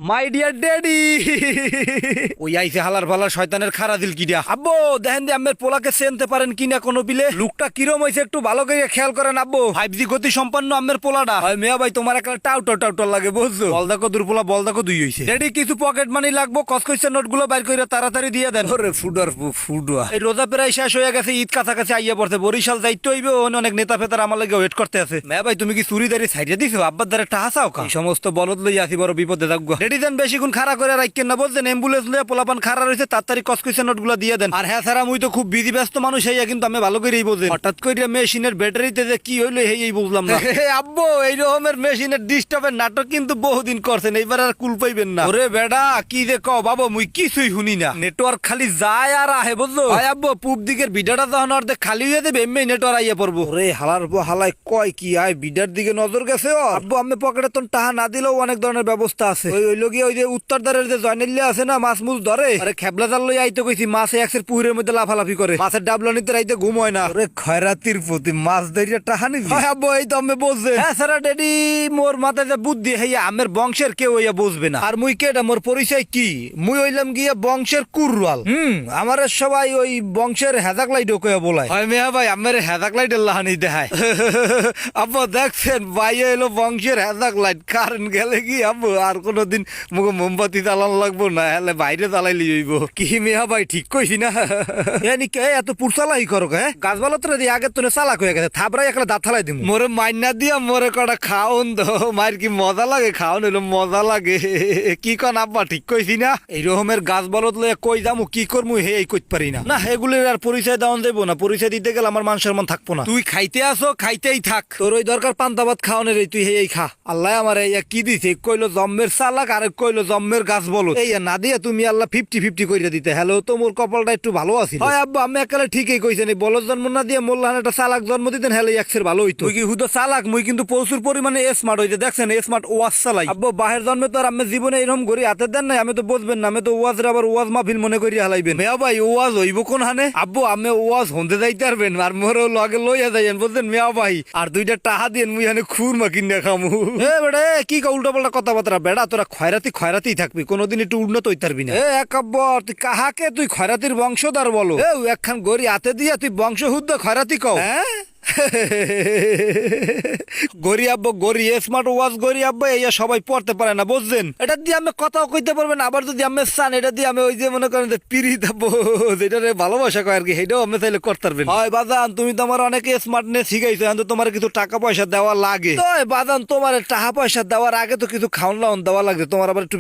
my dear daddy ওই আইছে হালার ভালার শয়তানের খারা দিল কি দিয়া আব্বু দেখেন দি আমের পোলাকে চেনতে পারেন কিনা কোনো বিলে লুকটা কিরম হইছে একটু ভালো করে খেয়াল করেন আব্বু 5G গতি সম্পন্ন আমের পোলাটা হয় মেয়া ভাই তোমার একটা টাউটার লাগে বুঝছো বলদাকো দুরপোলা বলদাকো দুই হইছে ড্যাডি কিছু পকেট মানি লাগবো কসকইছে নোটগুলো বাইর করে তাড়াতাড়ি দিয়ে দেন ওরে ফুডুয়া এই রোজা প্রায় শেষ হয়ে গেছে ঈদ কাছাকাছি আইয়া পড়ছে বরিশাল যাইতে হইবে অনেক নেতা ফেতার আমার লাগে ওয়েট করতে আছে মেয়া ভাই তুমি কি চুরিদারি সাইডে দিছো আব্বার দ্বারা টাহা চাও কা এই সমস্ত বলদ লই আসি বড় বিপদে থাকবো ড্যাডি দেন বেশিক্ষণ খাড়া করে রাখেন না বলছেন অ্যাম্বুলেন্স লইয়া পোলাপান খাড়া রয়েছে তাড়াতাড়ি কসকইছে নোটগুলো দিয়ে দেন আর হ্যাঁ স্যার মুই তো খুব বিজি ব্যস্ত মানুষ হইয়া কিন্তু আমি ভালো করেই বুঝি হঠাৎ করে মেশিনের ব্যাটারিতে যে কি হইলো এই বুঝলাম না আব্বু এই রকমের মেশিনের ডিস্টার্বের নাটক কিন্তু বহুদিন করছেন এইবার আর কুল পাইবেন না ওরে বেডা কি যে কও বাবা মুই কিছুই শুনি না নেটওয়ার্ক খালি যায় আর আহে বুঝছো ভাই আব্বু পূব দিকের ভিডিওটা যখন অর্ধেক খালি হয়ে যাবে এমনি নেটওয়ার্ক আইয়া পড়বো ওরে হালার হালাই কয় কি আয় ভিডিওর দিকে নজর গেছে আব্বু আমি পকেটে তো টাকা না দিলেও অনেক ধরনের ব্যবস্থা আছে ওই লগিয়ে ওই যে উত্তরদারের যে জয়নাল্লা আছে না মাছ মুছ ধরে আরে খেবলা জাল লই আইতে কইছি মাছ একসের পুকুরের মধ্যে লাফালাফি করে মাছের ডাবলানিতে রাইতে ঘুম হয় না ওরে খয়রাতির প্রতি মাছ ধরিয়া টাকা নিবি হয় আব্বু এই তো আমি বুঝছে হ্যাঁ স্যার ড্যাডি মোর মাথায় যে বুদ্ধি হইয়া আমের বংশের কেউ হইয়া বুঝবে না আর মুই কেটা মোর পরিচয় কি মুই হইলাম গিয়া বংশের কুরওয়াল আমার সবাই ওই বংশের হেজাক লাইট কইয়া বলায় হয় মেয়া ভাই আমার হেজাক লাইটের লাহানি দেখায় আব্বু দেখছেন ভাই এলো বংশের হেজাক লাইট কারেন্ট গেলে কি আব্বু আর কোনোদিন মুখে মোমবাতি চালানো লাগবো না হলে বাইরে চালাইলি হইব কি মেয়া ভাই ঠিক কইছি না এনি কে এত পুরসালাই করো কে গাছবালা তো দিয়ে আগে তোনে চালাক হয়ে গেছে থাবরাই একটা দাঁত থালাই দিম মোরে মাইনা দিয়া মোরে কটা খাওন দো মায়ের কি মজা লাগে খাওন হইলো মজা লাগে কি কন আব্বা ঠিক কইছি না এই রকমের গাছ বলত লয়ে কই যামু কি করমু হে এই কইতে পারি না এগুলির আর পরিচয় দেওয়ান যাবো না পরিচয় দিতে গেলে আমার মান সম্মান থাকবো না তুই খাইতে আসো খাইতেই থাক তোর ওই দরকার পান্তাবাদ খাওয়ানোর তুই হে খা আল্লাহ আমার এই কি দিছে কইলো জম্মের চালাক আর কইলো জম্মের গাছ বলত এই না দিয়ে তুমি আল্লাহ 50-50 কইরা দিতে হ্যালো তো মোর কপালটা একটু ভালো আছে হয় আব্বা আমি একালে ঠিকই কইছেন এই বলদ জন্ম না দিয়ে মোল্লাহান একটা চালাক জন্ম দিতেন হেলে একসের ভালো হইতো তুই কি হুদো চালাক মুই কিন্তু প্রচুর পরিমাণে স্মার্ট হইতে দেখছেন স্মার্ট ওয়াজ চালাই আব্বু বাহির জন্মে তো আর আমি জীবনে এরকম ঘুরি হাতে দেন নাই আমি তো বুঝবেন না আমি তো ওয়াজের আবার ওয়াজ মাহফিল মনে করি হালাইবেন মেয়া ভাই ওয়াজ হইব কোন হানে আব্বু আমি ওয়াজ হতে যাইতে পারবেন আর মোরও লগে লইয়া যাইয়েন বুঝছেন মেয়া ভাই আর দুইটা টাহা দিয়েন মুই হানে খুরমা কিনে খামু এ বেড়ে কি উল্টা পাল্টা কথাবার্তা বেড়া তোরা খয়রাতি থাকবি কোনোদিন একটু উন্নত হইতে পারবি না একাব্বর তুই কাহাকে তুই খয়রাতির বংশধর বলো একখান গড়ি হাতে দিয়া তুই বংশহুদ্ধ খয়রাতি কও হ্যাঁ গরি আব্বা গরি স্মার্ট ওয়াজ গরি আব্বা এই সবাই পড়তে পারে না বুঝছেন এটা দিয়ে আমি কথাও কইতে পারবেন আবার যদি আমি চান এটা দিয়ে আমি ওই যে মনে করেন যে পিড়ি দেবো যেটা ভালোবাসা কয় আর কি সেটাও আমি চাইলে করতে পারবেন হয় বাজান তুমি তোমার অনেকে স্মার্টনেস শিখাইছো কিন্তু তোমার কিছু টাকা পয়সা দেওয়া লাগে তো বাজান তোমার টাকা পয়সা দেওয়ার আগে তো কিছু খাওয়ান লাউন দেওয়া লাগে তোমার আবার একটু